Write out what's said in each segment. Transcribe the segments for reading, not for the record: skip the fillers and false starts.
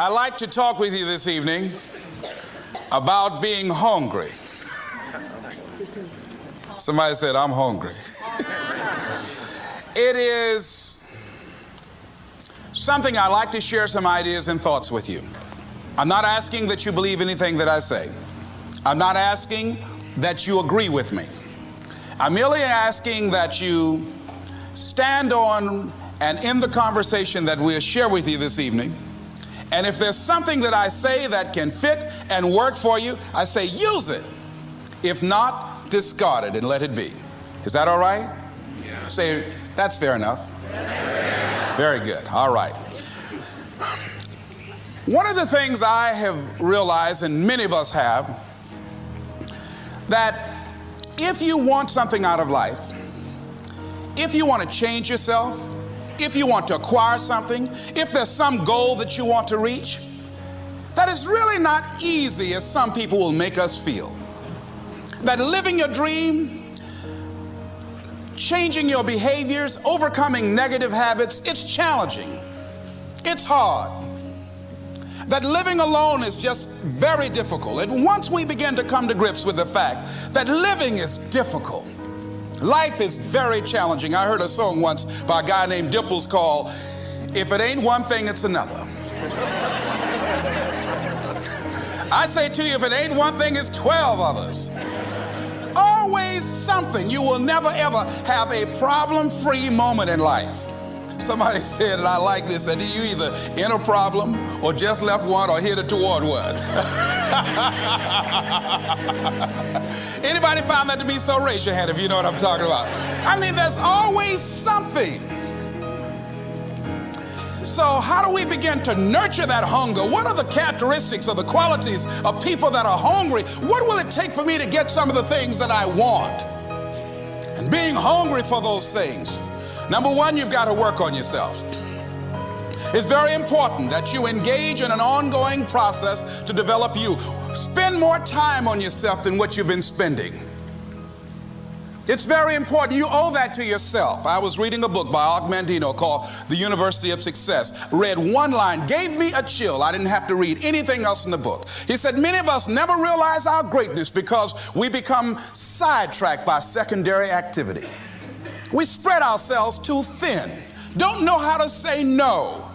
I'd like to talk with you this evening about being hungry. Somebody said, I'm hungry. It is something I'd like to share some ideas and thoughts with you. I'm not asking that you believe anything that I say. I'm not asking that you agree with me. I'm merely asking that you stand on and in the conversation that we'll share with you this evening. And if there's something that I say that can fit and work for you, I say use it. If not, discard it and let it be. Is that all right? Yeah. Say, that's fair enough. Very good. All right. One of the things I have realized, and many of us have, that if you want something out of life, if you want to change yourself, if you want to acquire something, if there's some goal that you want to reach, that is really not easy as some people will make us feel. That living your dream, changing your behaviors, overcoming negative habits, it's challenging. It's hard. That living alone is just very difficult. And once we begin to come to grips with the fact that living is difficult, life is very challenging. I heard a song once by a guy named Dimples called, If It Ain't One Thing, It's Another. I say to you, if it ain't one thing, it's 12 others. Always something. You will never ever have a problem-free moment in life. Somebody said, and I like this, that you either in a problem or just left one or headed toward one. Anybody found that to be so? Raise your hand if you know what I'm talking about. I mean, there's always something. So how do we begin to nurture that hunger? What are the characteristics or the qualities of people that are hungry? What will it take for me to get some of the things that I want? And being hungry for those things. Number one, you've got to work on yourself. It's very important that you engage in an ongoing process to develop you. Spend more time on yourself than what you've been spending. It's very important. You owe that to yourself. I was reading a book by Og Mandino called The University of Success. Read one line, gave me a chill. I didn't have to read anything else in the book. He said, many of us never realize our greatness because we become sidetracked by secondary activity. We spread ourselves too thin, don't know how to say no.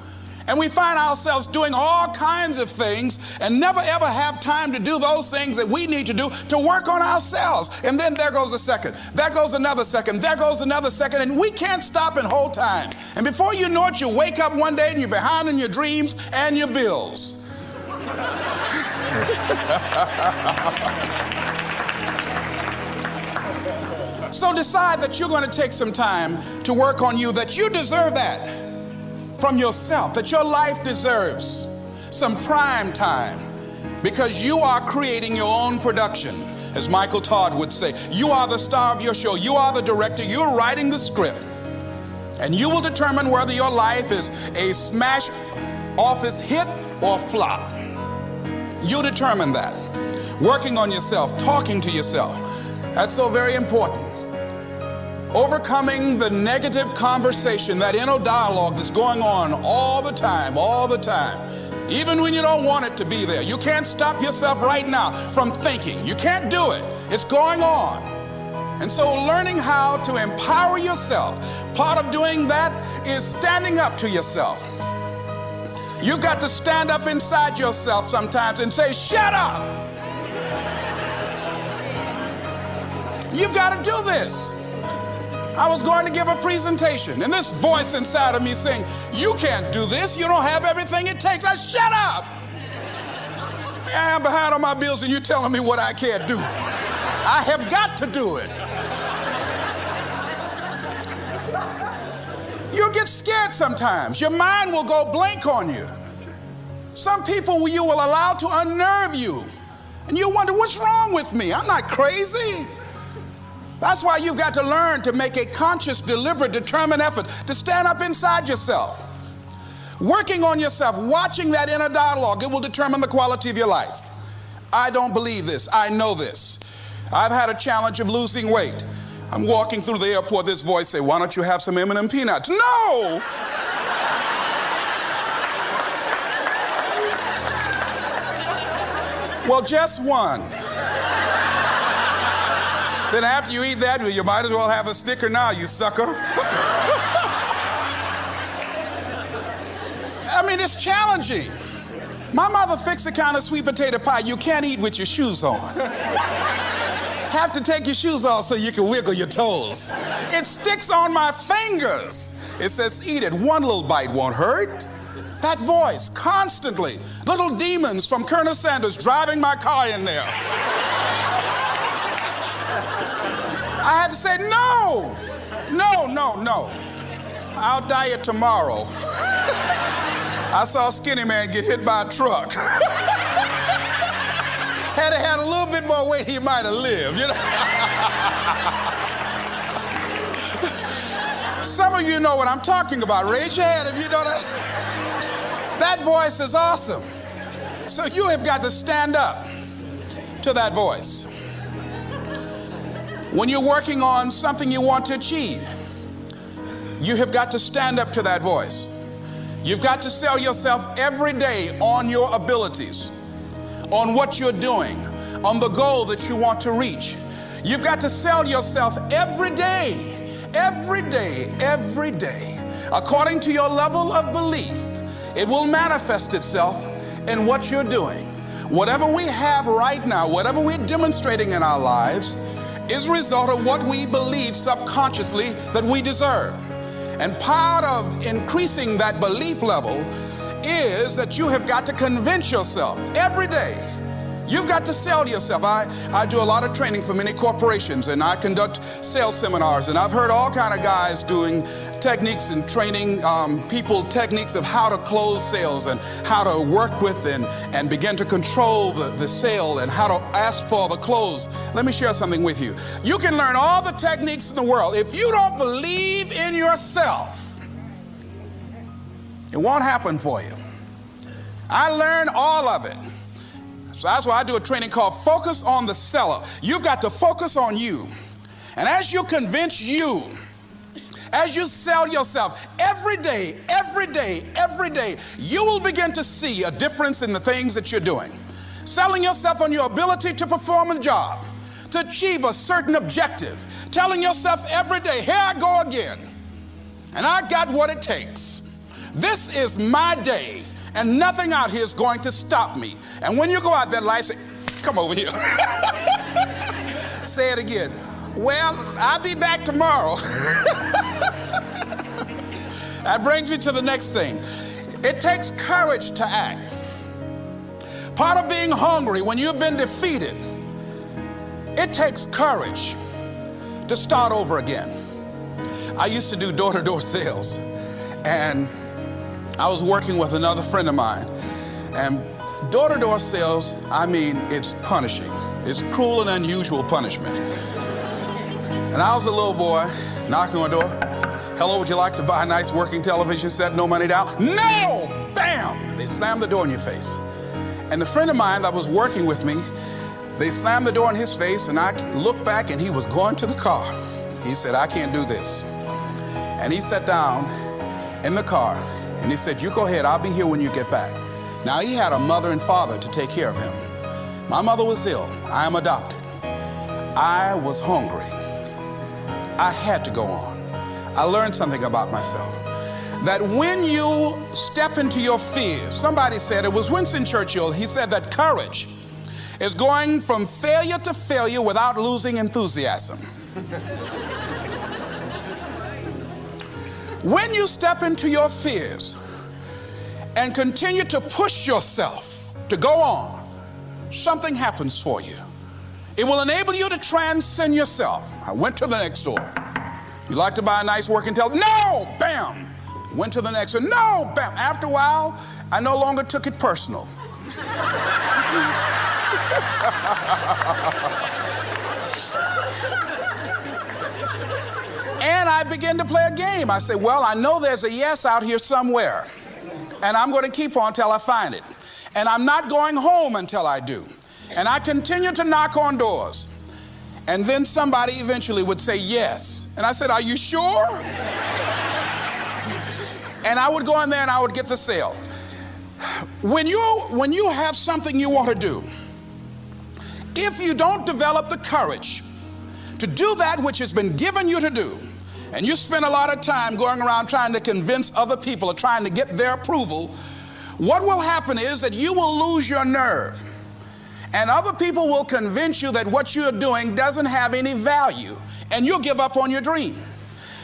And we find ourselves doing all kinds of things and never ever have time to do those things that we need to do to work on ourselves. And then there goes a second, there goes another second, there goes another second, and we can't stop and hold time. And before you know it, you wake up one day and you're behind on your dreams and your bills. So decide that you're going to take some time to work on you, that you deserve that from yourself, that your life deserves some prime time because you are creating your own production. As Michael Todd would say, you are the star of your show. You are the director. You're writing the script. And you will determine whether your life is a smash office hit or flop. You'll determine that. Working on yourself, talking to yourself. That's so very important. Overcoming the negative conversation, that inner dialogue that's going on all the time, even when you don't want it to be there. You can't stop yourself right now from thinking. You can't do it. It's going on. And so learning how to empower yourself, part of doing that is standing up to yourself. You've got to stand up inside yourself sometimes and say, shut up. You've got to do this. I was going to give a presentation, and this voice inside of me saying, you can't do this. You don't have everything it takes. I shut up. I'm behind on my bills, and you're telling me what I can't do. I have got to do it. You'll get scared sometimes. Your mind will go blank on you. Some people you will allow to unnerve you, and you wonder, what's wrong with me? I'm not crazy. That's why you've got to learn to make a conscious, deliberate, determined effort to stand up inside yourself. Working on yourself, watching that inner dialogue, it will determine the quality of your life. I don't believe this. I know this. I've had a challenge of losing weight. I'm walking through the airport, this voice say, why don't you have some M&M peanuts? No! Well, just one. Then after you eat that, you might as well have a Snicker now, you sucker. I mean, it's challenging. My mother fixed the kind of sweet potato pie you can't eat with your shoes on. Have to take your shoes off so you can wiggle your toes. It sticks on my fingers. It says, eat it. One little bite won't hurt. That voice, constantly. Little demons from Colonel Sanders driving my car in there. I had to say, no, no, no, no. I'll diet tomorrow. I saw a skinny man get hit by a truck. Had he had a little bit more weight, he might have lived, you know. Some of you know what I'm talking about. Raise your hand if you know that. That voice is awesome. So you have got to stand up to that voice. When you're working on something you want to achieve, you have got to stand up to that voice. You've got to sell yourself every day on your abilities, on what you're doing, on the goal that you want to reach. You've got to sell yourself every day, every day, every day. According to your level of belief, it will manifest itself in what you're doing. Whatever we have right now, whatever we're demonstrating in our lives, is a result of what we believe subconsciously that we deserve. And part of increasing that belief level is that you have got to convince yourself every day. You've got to sell yourself. I do a lot of training for many corporations, and I conduct sales seminars, and I've heard all kind of guys doing techniques and training people techniques of how to close sales and how to work with and begin to control the sale and how to ask for the close. Let me share something with you. You can learn all the techniques in the world. If you don't believe in yourself, it won't happen for you. I learned all of it. So that's why I do a training called Focus on the Seller. You've got to focus on you. And as you convince you, as you sell yourself every day, every day, every day, you will begin to see a difference in the things that you're doing. Selling yourself on your ability to perform a job, to achieve a certain objective. Telling yourself every day, here I go again. And I got what it takes. This is my day. And nothing out here is going to stop me. And when you go out there in life, say, come over here. Say it again. Well, I'll be back tomorrow. That brings me to the next thing. It takes courage to act. Part of being hungry when you've been defeated, it takes courage to start over again. I used to do door-to-door sales, and I was working with another friend of mine, and door-to-door sales, I mean, it's punishing. It's cruel and unusual punishment. And I was a little boy knocking on the door. Hello, would you like to buy a nice working television set? No money down? No! Bam! They slammed the door in your face. And the friend of mine that was working with me, they slammed the door in his face, and I looked back, and he was going to the car. He said, I can't do this. And he sat down in the car, and he said, you go ahead, I'll be here when you get back. Now, he had a mother and father to take care of him. My mother was ill. I am adopted. I was hungry. I had to go on. I learned something about myself. That when you step into your fears, somebody said, it was Winston Churchill, he said that courage is going from failure to failure without losing enthusiasm. When you step into your fears and continue to push yourself to go on, something happens for you. It will enable you to transcend yourself. I went to the next door. You like to buy a nice working television? No! Bam! Went to the next one. No! Bam! After a while, I no longer took it personal. And I began to play a game. I said, well, I know there's a yes out here somewhere, and I'm going to keep on until I find it. And I'm not going home until I do. And I continued to knock on doors. And then somebody eventually would say yes. And I said, are you sure? And I would go in there and I would get the sale. When you have something you want to do, if you don't develop the courage to do that which has been given you to do, and you spend a lot of time going around trying to convince other people or trying to get their approval, what will happen is that you will lose your nerve. And other people will convince you that what you're doing doesn't have any value, and you'll give up on your dream.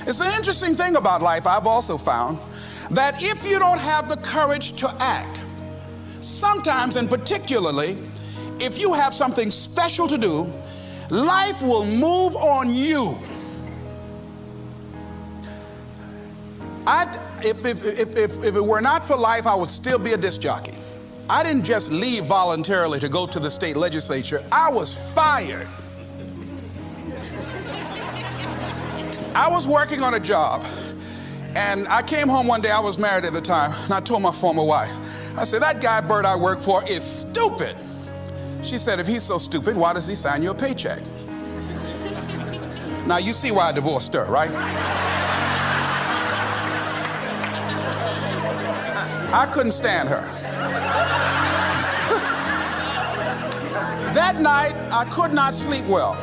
It's an interesting thing about life, I've also found, that if you don't have the courage to act, sometimes, and particularly, if you have something special to do, life will move on you. If it were not for life, I would still be a disc jockey. I didn't just leave voluntarily to go to the state legislature. I was fired. I was working on a job, and I came home one day. I was married at the time, and I told my former wife, I said, that guy Bert I work for is stupid. She said, if he's so stupid, why does he sign you a paycheck? Now you see why I divorced her, right? I couldn't stand her. That night, I could not sleep well.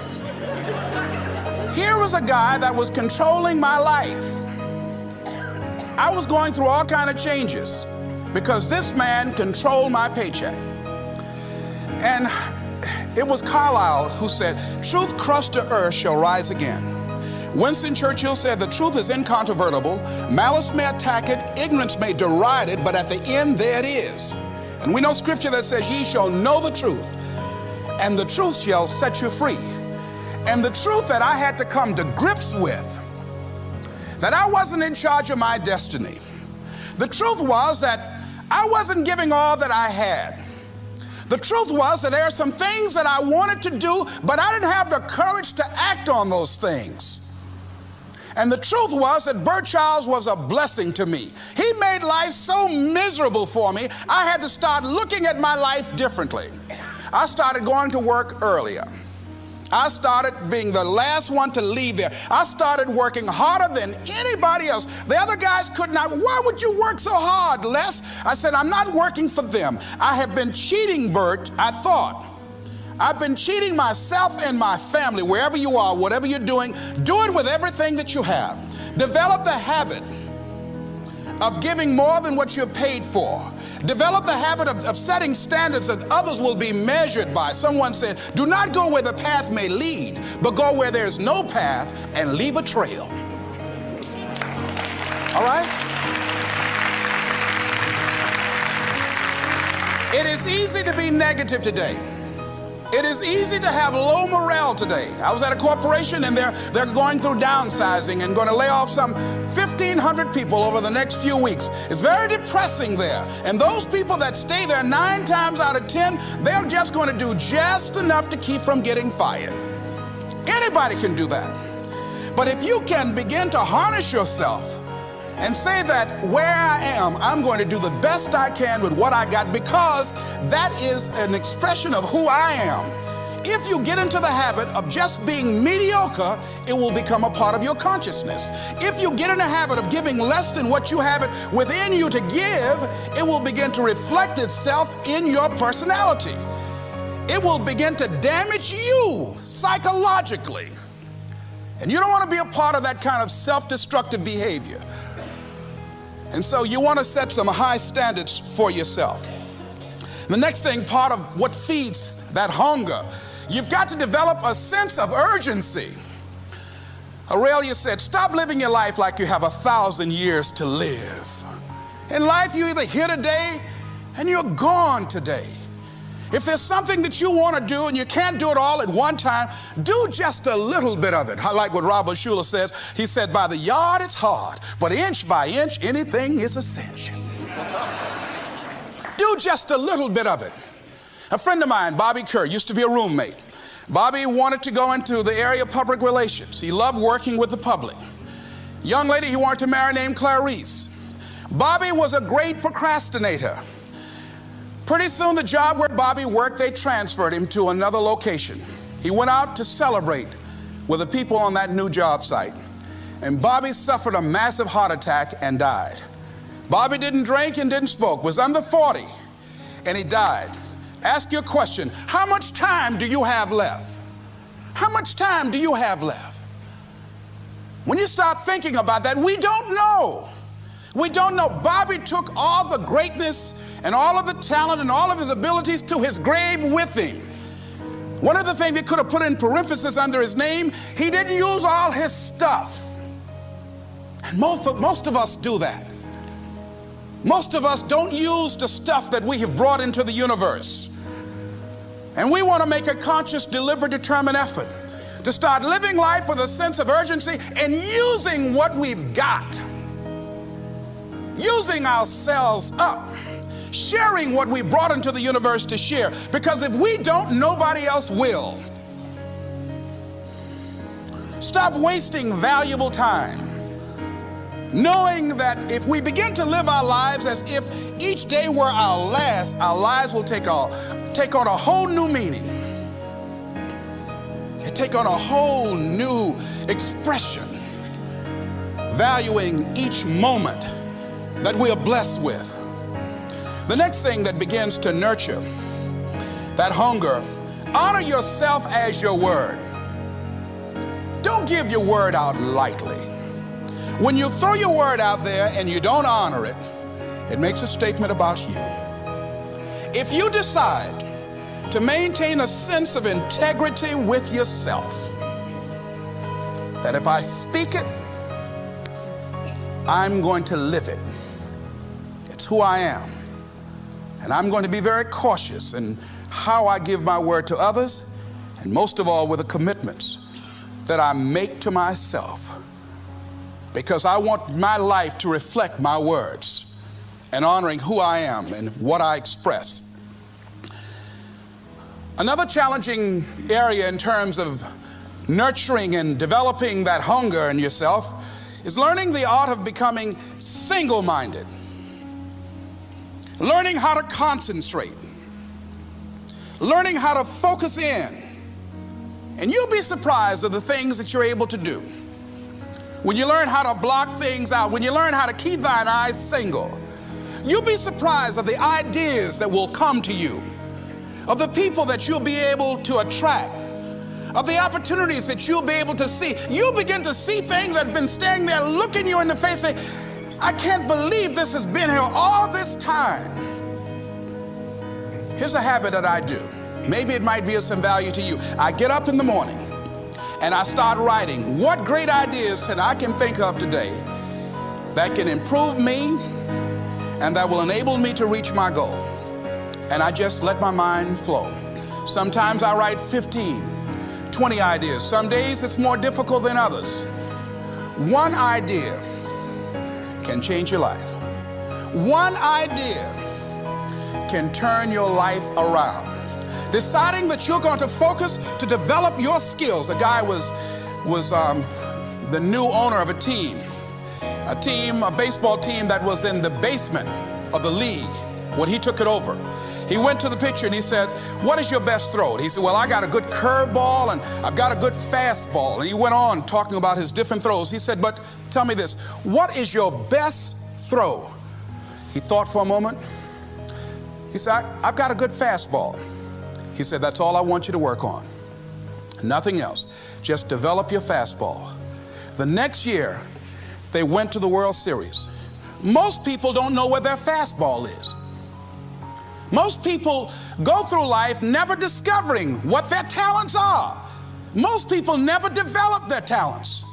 Here was a guy that was controlling my life. I was going through all kinds of changes because this man controlled my paycheck. And it was Carlyle who said, truth crushed to earth shall rise again. Winston Churchill said, the truth is incontrovertible. Malice may attack it, ignorance may deride it, but at the end there it is. And we know scripture that says, ye shall know the truth, and the truth shall set you free. And the truth that I had to come to grips with, that I wasn't in charge of my destiny. The truth was that I wasn't giving all that I had. The truth was that there are some things that I wanted to do, but I didn't have the courage to act on those things. And the truth was that Bert Childs was a blessing to me. He made life so miserable for me, I had to start looking at my life differently. I started going to work earlier. I started being the last one to leave there. I started working harder than anybody else. The other guys could not. Why would you work so hard, Les? I said, I'm not working for them. I have been cheating, Bert, I thought. I've been cheating myself and my family. Wherever you are, whatever you're doing, do it with everything that you have. Develop the habit of giving more than what you're paid for. Develop the habit of setting standards that others will be measured by. Someone said, do not go where the path may lead, but go where there's no path and leave a trail. All right? It is easy to be negative today. It is easy to have low morale today. I was at a corporation and they're going through downsizing and going to lay off some 1,500 people over the next few weeks. It's very depressing there. And those people that stay there 9 times out of 10, they're just going to do just enough to keep from getting fired. Anybody can do that. But if you can begin to harness yourself and say that where I am, I'm going to do the best I can with what I got, because that is an expression of who I am. If you get into the habit of just being mediocre, it will become a part of your consciousness. If you get in the habit of giving less than what you have it within you to give, it will begin to reflect itself in your personality. It will begin to damage you psychologically. And you don't want to be a part of that kind of self-destructive behavior. And so you want to set some high standards for yourself. The next thing, part of what feeds that hunger, you've got to develop a sense of urgency. Aurelia said, stop living your life like you have 1,000 years to live. In life, you're either here today and you're gone today. If there's something that you want to do and you can't do it all at one time, do just a little bit of it. I like what Robert Schuller says. He said, by the yard it's hard, but inch by inch, anything is a cinch. Do just a little bit of it. A friend of mine, Bobby Kerr, used to be a roommate. Bobby wanted to go into the area of public relations. He loved working with the public. Young lady he wanted to marry named Clarice. Bobby was a great procrastinator. Pretty soon the job where Bobby worked, they transferred him to another location. He went out to celebrate with the people on that new job site. And Bobby suffered a massive heart attack and died. Bobby didn't drink and didn't smoke, was under 40, and he died. Ask your question. How much time do you have left? How much time do you have left? When you start thinking about that, we don't know. We don't know. Bobby took all the greatness and all of the talent and all of his abilities to his grave with him. One of the things he could have put in parentheses under his name, he didn't use all his stuff. And most of us do that. Most of us don't use the stuff that we have brought into the universe. And we want to make a conscious, deliberate, determined effort to start living life with a sense of urgency and using what we've got. Using ourselves up. Sharing what we brought into the universe to share. Because if we don't, nobody else will. Stop wasting valuable time, knowing that if we begin to live our lives as if each day were our last, our lives will take on a whole new meaning. They take on a whole new expression, valuing each moment that we are blessed with. The next thing that begins to nurture that hunger, honor yourself as your word. Don't give your word out lightly. When you throw your word out there and you don't honor it, it makes a statement about you. If you decide to maintain a sense of integrity with yourself, that if I speak it, I'm going to live it. It's who I am. And I'm going to be very cautious in how I give my word to others, and most of all with the commitments that I make to myself, because I want my life to reflect my words and honoring who I am and what I express. Another challenging area in terms of nurturing and developing that hunger in yourself is learning the art of becoming single-minded. Learning how to concentrate, learning how to focus in. And you'll be surprised at the things that you're able to do. When you learn how to block things out, when you learn how to keep thine eyes single, you'll be surprised at the ideas that will come to you, of the people that you'll be able to attract, of the opportunities that you'll be able to see. You'll begin to see things that have been standing there looking you in the face saying, I can't believe this has been here all this time. Here's a habit that I do. Maybe it might be of some value to you. I get up in the morning and I start writing what great ideas that I can think of today that can improve me and that will enable me to reach my goal. And I just let my mind flow. Sometimes I write 15, 20 ideas. Some days it's more difficult than others. One idea can change your life. One idea can turn your life around. Deciding that you're going to focus to develop your skills. The guy was the new owner of a baseball team that was in the basement of the league when he took it over. He went to the pitcher and he said, what is your best throw? He said, well, I got a good curveball and I've got a good fastball. And he went on talking about his different throws. He said, but tell me this, what is your best throw? He thought for a moment. He said, I've got a good fastball. He said, that's all I want you to work on. Nothing else. Just develop your fastball. The next year, they went to the World Series. Most people don't know where their fastball is. Most people go through life never discovering what their talents are. Most people never develop their talents.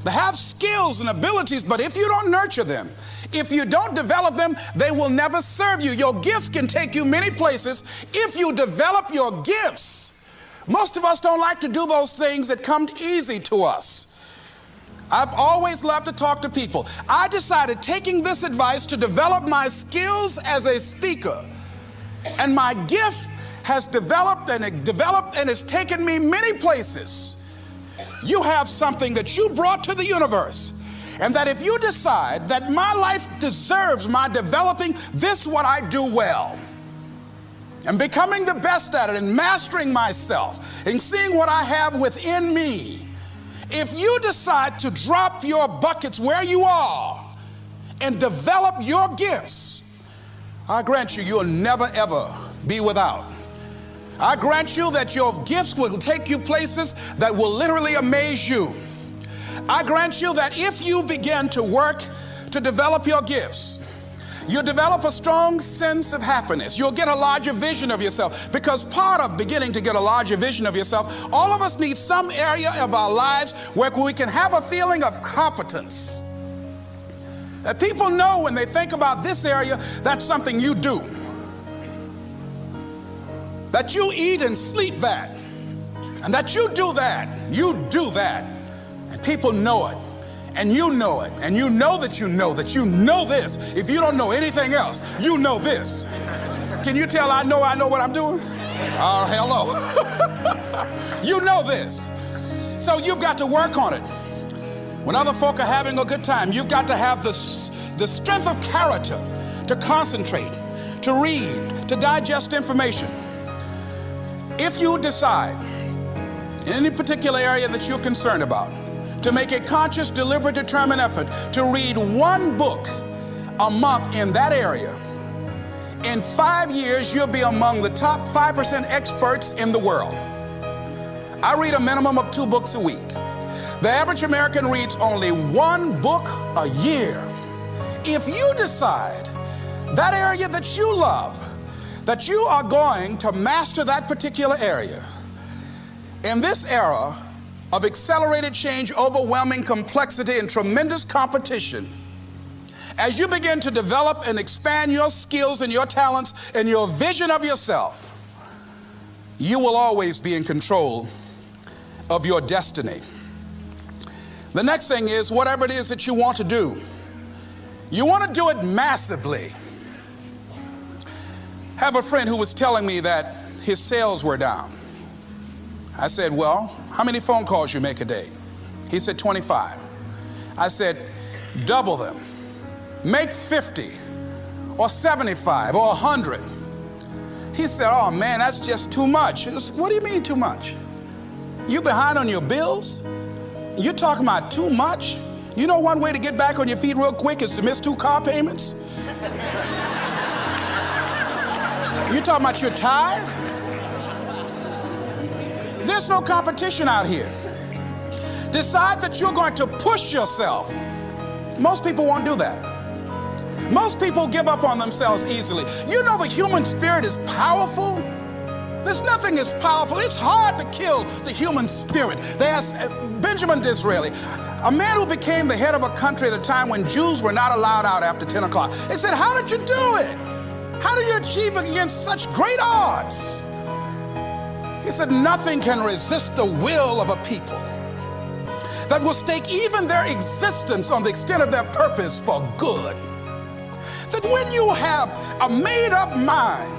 They have skills and abilities, but if you don't nurture them, if you don't develop them, they will never serve you. Your gifts can take you many places if you develop your gifts. Most of us don't like to do those things that come easy to us. I've always loved to talk to people. I decided, taking this advice, to develop my skills as a speaker. And my gift has developed and it's taken me many places. You have something that you brought to the universe, and that if you decide that my life deserves my developing, this is what I do well, and becoming the best at it, and mastering myself, and seeing what I have within me. If you decide to drop your buckets where you are and develop your gifts, I grant you, you'll never ever be without. I grant you that your gifts will take you places that will literally amaze you. I grant you that if you begin to work to develop your gifts, you'll develop a strong sense of happiness. You'll get a larger vision of yourself, because part of beginning to get a larger vision of yourself, all of us need some area of our lives where we can have a feeling of competence. That people know when they think about this area, that's something you do. That you eat and sleep that, and that you do that, and people know it, and you know it, and you know that you know this. If you don't know anything else, you know this. Can you tell I know what I'm doing? Oh, hello. You know this. So you've got to work on it. When other folk are having a good time, you've got to have the strength of character to concentrate, to read, to digest information. If you decide in any particular area that you're concerned about, to make a conscious, deliberate, determined effort to read one book a month in that area, in 5 years, you'll be among the top 5% experts in the world. I read a minimum of 2 books a week. The average American reads only 1 book a year. If you decide that area that you love, that you are going to master that particular area, in this era of accelerated change, overwhelming complexity, and tremendous competition, as you begin to develop and expand your skills and your talents and your vision of yourself, you will always be in control of your destiny. The next thing is, whatever it is that you want to do, you want to do it massively. I have a friend who was telling me that his sales were down. I said, well, how many phone calls you make a day? He said, 25. I said, double them. Make 50 or 75 or 100. He said, oh man, that's just too much. I said, what do you mean too much? You behind on your bills? You're talking about too much? You know one way to get back on your feet real quick is to miss 2 car payments? You talking about you're tired? There's no competition out here. Decide that you're going to push yourself. Most people won't do that. Most people give up on themselves easily. You know the human spirit is powerful. There's nothing as powerful. It's hard to kill the human spirit. They asked Benjamin Disraeli, a man who became the head of a country at a time when Jews were not allowed out after 10 o'clock. They said, how did you do it? How do you achieve against such great odds? He said, nothing can resist the will of a people that will stake even their existence on the extent of their purpose for good. That when you have a made-up mind,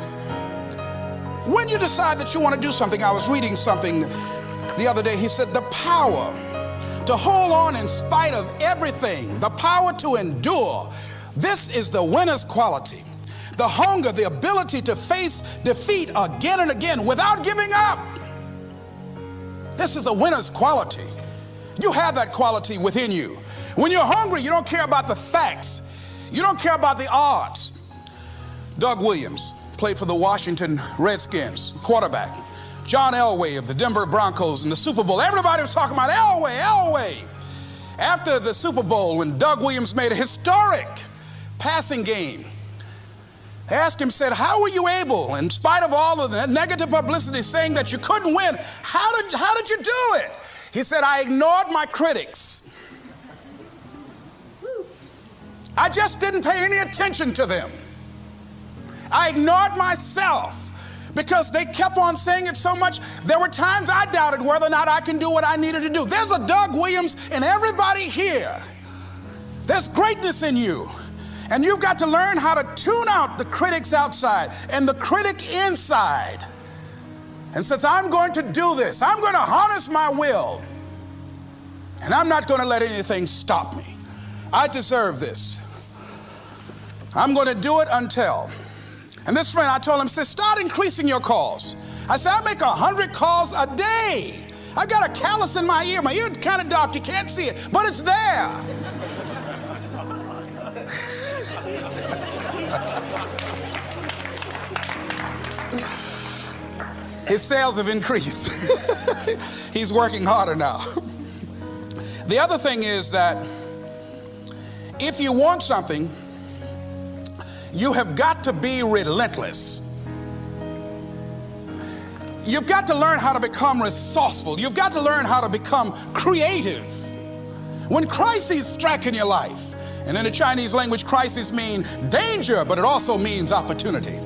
when you decide that you want to do something, I was reading something the other day, he said, the power to hold on in spite of everything, the power to endure, this is the winner's quality. The hunger, the ability to face defeat again and again without giving up. This is a winner's quality. You have that quality within you. When you're hungry, you don't care about the facts. You don't care about the odds. Doug Williams played for the Washington Redskins, quarterback. John Elway of the Denver Broncos in the Super Bowl. Everybody was talking about Elway. After the Super Bowl, when Doug Williams made a historic passing game, they asked him, said, how were you able, in spite of all of the negative publicity saying that you couldn't win, how did you do it? He said, I ignored my critics. I just didn't pay any attention to them. I ignored myself because they kept on saying it so much. There were times I doubted whether or not I can do what I needed to do. There's a Doug Williams in everybody here. There's greatness in you. And you've got to learn how to tune out the critics outside and the critic inside. And since I'm going to do this, I'm going to harness my will. And I'm not going to let anything stop me. I deserve this. I'm going to do it until. And this friend, I told him, said, start increasing your calls. I said, I make 100 calls a day. I got a callus in my ear. My ear kind of dark, you can't see it, but it's there. His sales have increased. He's working harder now. The other thing is that if you want something, you have got to be relentless. You've got to learn how to become resourceful. You've got to learn how to become creative. When crises strike in your life, and in the Chinese language, crises mean danger, but it also means opportunity.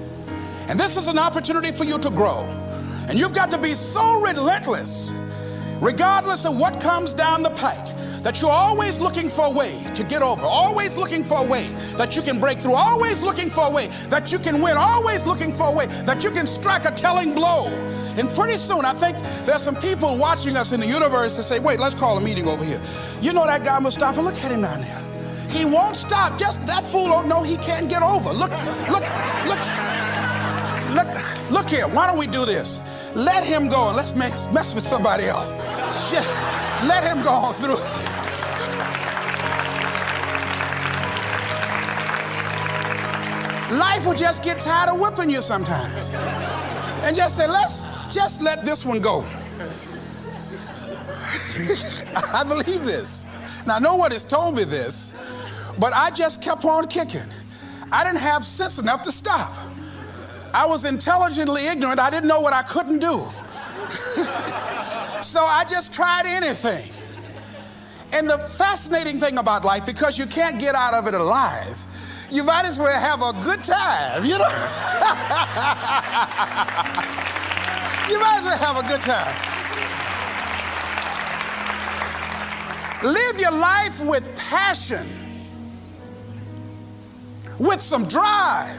And this is an opportunity for you to grow. And you've got to be so relentless, regardless of what comes down the pike, that you're always looking for a way to get over, always looking for a way that you can break through, always looking for a way that you can win, always looking for a way that you can strike a telling blow. And pretty soon, I think there's some people watching us in the universe that say, wait, let's call a meeting over here. You know that guy Mustafa? Look at him down there. He won't stop. Just that fool don't know he can't get over. Look here. Why don't we do this? Let him go and let's mess with somebody else. Let him go on through. Life will just get tired of whipping you sometimes. And just say, let's just let this one go. I believe this. Now, no one has told me this, but I just kept on kicking. I didn't have sense enough to stop. I was intelligently ignorant. I didn't know what I couldn't do. So I just tried anything. And the fascinating thing about life, because you can't get out of it alive, you might as well have a good time, you know? You might as well have a good time. Live your life with passion, with some drive.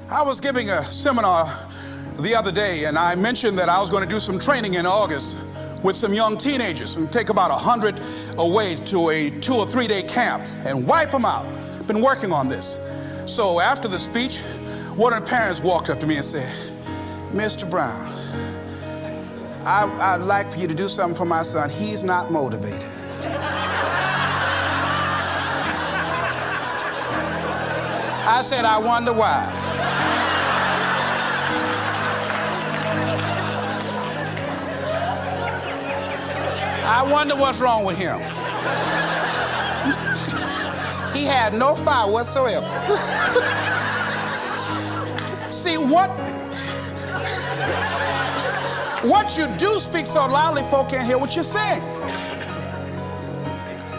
I was giving a seminar the other day, and I mentioned that I was going to do some training in August with some young teenagers and take about 100 away to a 2 or 3 day camp and wipe them out. Been working on this. So after the speech, one of the parents walked up to me and said, Mr. Brown, I'd like for you to do something for my son. He's not motivated. I said, I wonder why. I wonder what's wrong with him. He had no fire whatsoever. See, what you do speak so loudly, folk can't hear what you're saying.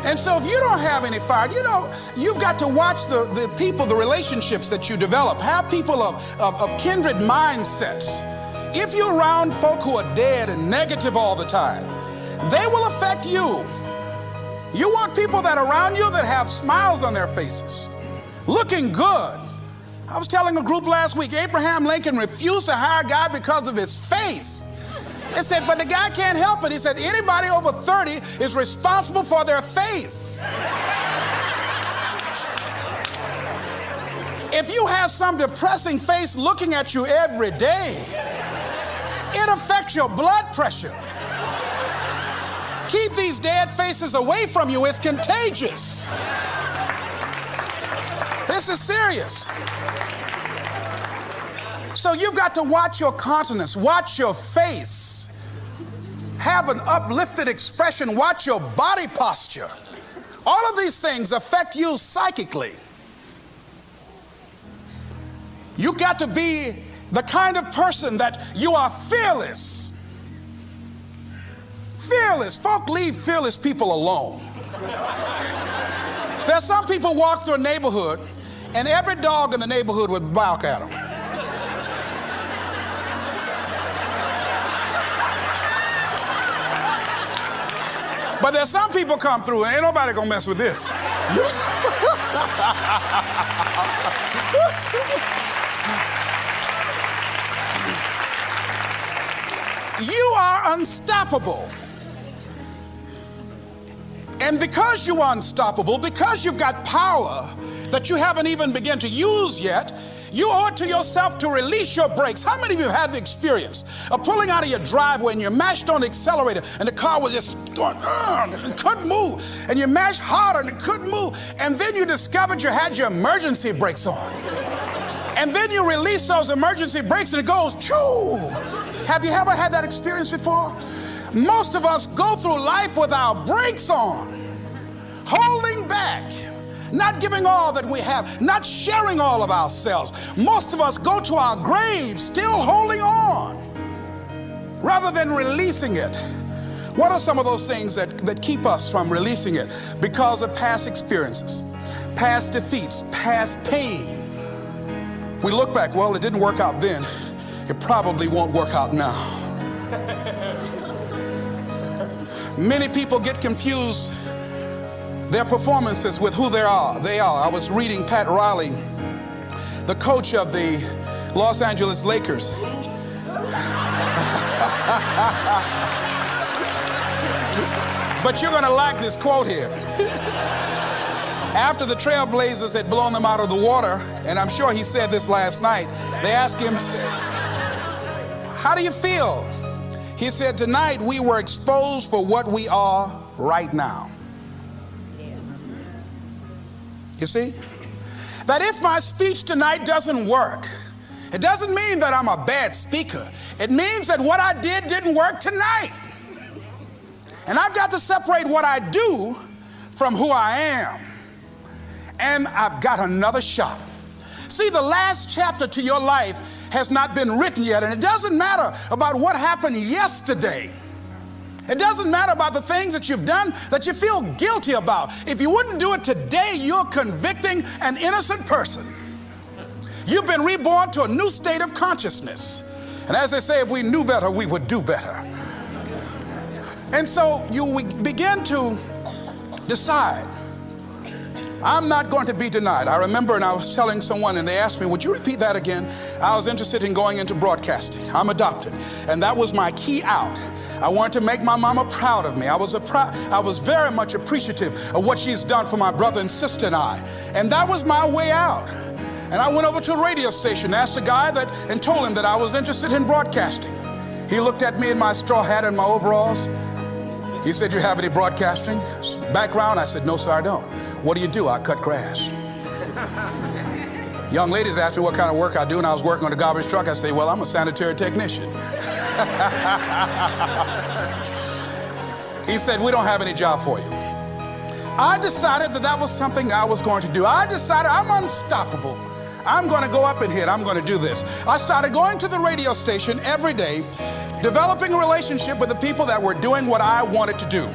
And so if you don't have any fire, you know, you've got to watch the people, the relationships that you develop. Have people of kindred mindsets. If you're around folk who are dead and negative all the time, they will affect you. You want people that are around you that have smiles on their faces, looking good. I was telling a group last week, Abraham Lincoln refused to hire a guy because of his face. They said, but the guy can't help it. He said, anybody over 30 is responsible for their face. If you have some depressing face looking at you every day, it affects your blood pressure. Keep these dead faces away from you. It's contagious. This is serious. So you've got to watch your countenance, watch your face, have an uplifted expression, watch your body posture. All of these things affect you psychically. You got to be the kind of person that you are fearless. Fearless. Folk leave fearless people alone. There's some people walk through a neighborhood and every dog in the neighborhood would bark at them. But there's some people come through and ain't nobody gonna mess with this. You are unstoppable. And because you are unstoppable, because you've got power that you haven't even begun to use yet, you owe it to yourself to release your brakes. How many of you have the experience of pulling out of your driveway and you mashed on the accelerator and the car was just going, and couldn't move, and you mashed harder and it couldn't move, and then you discovered you had your emergency brakes on. And then you release those emergency brakes and it goes, choo! Have you ever had that experience before? Most of us go through life with our brakes on, holding back, not giving all that we have, not sharing all of ourselves. Most of us go to our graves still holding on rather than releasing it. What are some of those things that keep us from releasing it? Because of past experiences, past defeats, past pain. We look back, well, it didn't work out then. It probably won't work out now. Many people get confused their performances with who they are. I was reading Pat Riley, the coach of the Los Angeles Lakers. But you're going to like this quote here. After the Trailblazers had blown them out of the water, and I'm sure he said this last night, they asked him, how do you feel? He said, tonight we were exposed for what we are right now. You see? That if my speech tonight doesn't work, it doesn't mean that I'm a bad speaker. It means that what I did didn't work tonight. And I've got to separate what I do from who I am. And I've got another shot. See, the last chapter to your life has not been written yet, and it doesn't matter about what happened yesterday. It doesn't matter about the things that you've done that you feel guilty about. If you wouldn't do it today, you're convicting an innocent person. You've been reborn to a new state of consciousness. And as they say, if we knew better, we would do better. And so you begin to decide, I'm not going to be denied. I remember, and I was telling someone, and they asked me, would you repeat that again? I was interested in going into broadcasting. I'm adopted, and that was my key out. I wanted to make my mama proud of me. I was very much appreciative of what she's done for my brother and sister and I, and that was my way out. And I went over to a radio station, asked a guy and told him that I was interested in broadcasting. He looked at me in my straw hat and my overalls. He said, you have any broadcasting background? I said, no, sir, I don't. What do you do? I cut grass. Young ladies asked me what kind of work I do, and I was working on a garbage truck. I say, well, I'm a sanitary technician. He said, we don't have any job for you. I decided that was something I was going to do. I decided I'm unstoppable. I'm going to go up in here. I'm going to do this. I started going to the radio station every day, developing a relationship with the people that were doing what I wanted to do.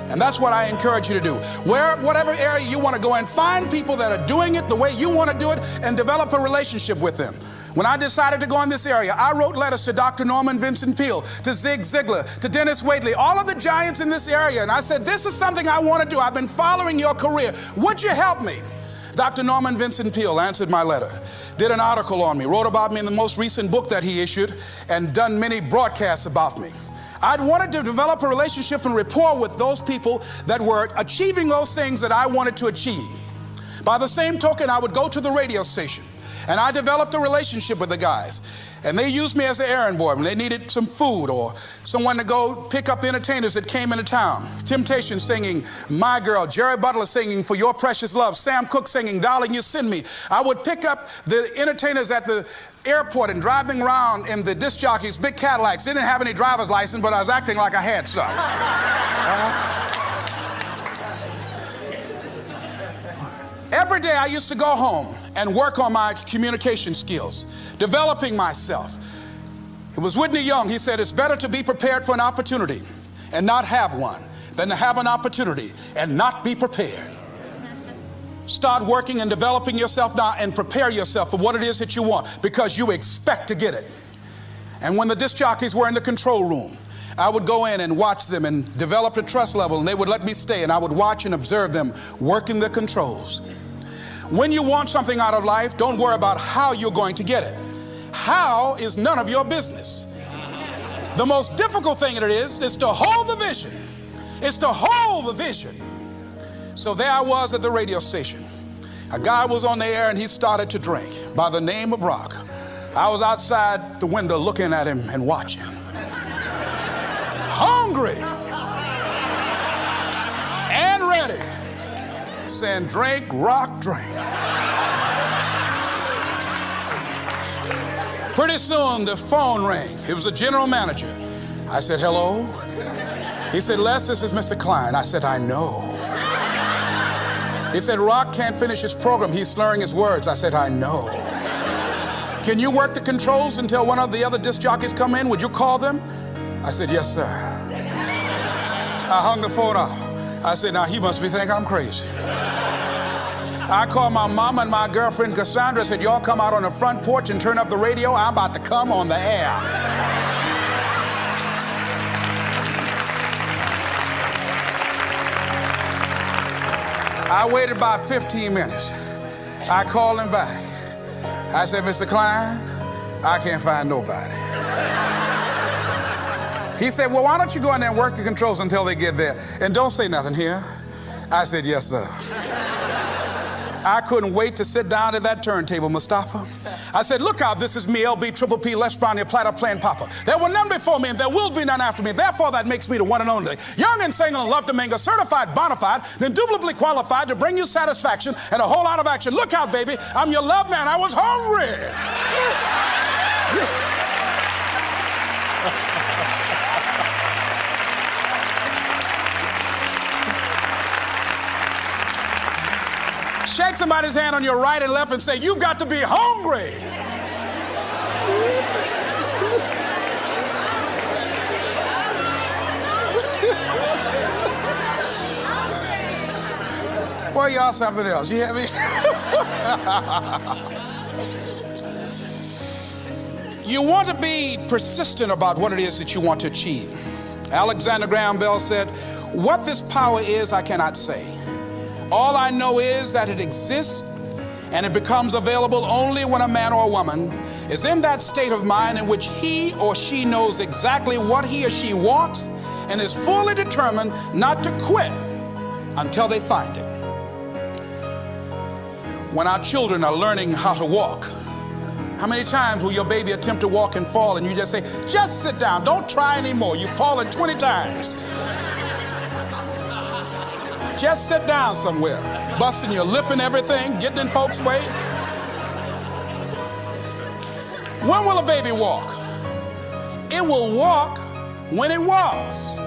And that's what I encourage you to do. Whatever area you want to go and find people that are doing it the way you want to do it and develop a relationship with them. When I decided to go in this area, I wrote letters to Dr. Norman Vincent Peale, to Zig Ziglar, to Dennis Waitley, all of the giants in this area. And I said, this is something I want to do. I've been following your career. Would you help me? Dr. Norman Vincent Peale answered my letter, did an article on me, wrote about me in the most recent book that he issued, and done many broadcasts about me. I'd wanted to develop a relationship and rapport with those people that were achieving those things that I wanted to achieve. By the same token, I would go to the radio station, and I developed a relationship with the guys. And they used me as an errand boy when they needed some food or someone to go pick up entertainers that came into town. Temptation singing My Girl, Jerry Butler singing For Your Precious Love, Sam Cooke singing Darling You Send Me. I would pick up the entertainers at the airport and driving around in the disc jockeys, big Cadillacs. They didn't have any driver's license, but I was acting like I had some. Every day I used to go home and work on my communication skills, developing myself. It was Whitney Young. He said, it's better to be prepared for an opportunity and not have one than to have an opportunity and not be prepared. Start working and developing yourself now and prepare yourself for what it is that you want, because you expect to get it. And when the disc jockeys were in the control room, I would go in and watch them and develop a trust level, and they would let me stay, and I would watch and observe them working the controls. When you want something out of life, don't worry about how you're going to get it. How is none of your business. The most difficult thing it is to hold the vision. It's to hold the vision. So there I was at the radio station. A guy was on the air and he started to drink by the name of Rock. I was outside the window looking at him and watching. Hungry and ready. Saying, drink, Rock, drink. Pretty soon the phone rang. It was the general manager. I said, hello? He said, Les, this is Mr. Klein. I said, I know. He said, Rock can't finish his program. He's slurring his words. I said, I know. Can you work the controls until one of the other disc jockeys come in? Would you call them? I said, yes, sir. I hung the phone up. I said, now he must be thinking I'm crazy. I called my mama and my girlfriend Cassandra. I said, y'all come out on the front porch and turn up the radio. I'm about to come on the air. I waited about 15 minutes. I called him back. I said, Mr. Klein, I can't find nobody. He said, well, why don't you go in there and work the controls until they get there? And don't say nothing here. I said, yes, sir. I couldn't wait to sit down at that turntable, Mustafa. I said, look out, this is me, LB, Triple P, Les Brown, your platter playing Papa. There were none before me, and there will be none after me. Therefore, that makes me the one and only. Young and single and love to mingle, certified, bona fide, indubitably qualified to bring you satisfaction and a whole lot of action. Look out, baby, I'm your love man. I was hungry. Shake somebody's hand on your right and left and say, you've got to be hungry. Well, y'all something else. You hear me? You want to be persistent about what it is that you want to achieve. Alexander Graham Bell said, what this power is, I cannot say. All I know is that it exists, and it becomes available only when a man or a woman is in that state of mind in which he or she knows exactly what he or she wants and is fully determined not to quit until they find it. When our children are learning how to walk, how many times will your baby attempt to walk and fall and you just say, just sit down, don't try anymore, you've fallen 20 times. Just sit down somewhere, busting your lip and everything, getting in folks' way. When will a baby walk? It will walk when it walks.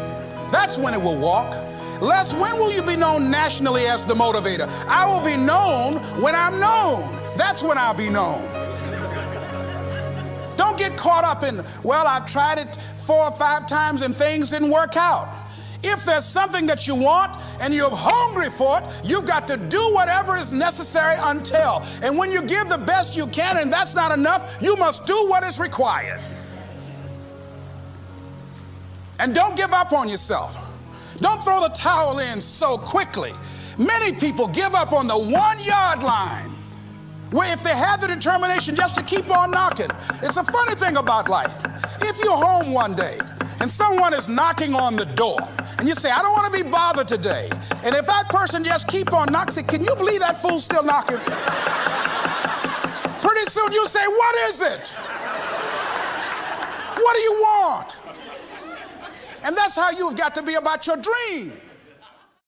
That's when it will walk. Les, when will you be known nationally as the motivator? I will be known when I'm known. That's when I'll be known. Don't get caught up in, well, I've tried it 4 or 5 times and things didn't work out. If there's something that you want and you're hungry for it, you've got to do whatever is necessary until. And when you give the best you can and that's not enough, you must do what is required. And don't give up on yourself. Don't throw the towel in so quickly. Many people give up on the 1-yard line, where if they have the determination just to keep on knocking. It's a funny thing about life. If you're home one day and someone is knocking on the door and you say, I don't want to be bothered today. And if that person just keep on knocking, say, can you believe that fool's still knocking? Pretty soon you say, what is it? What do you want? And that's how you've got to be about your dream.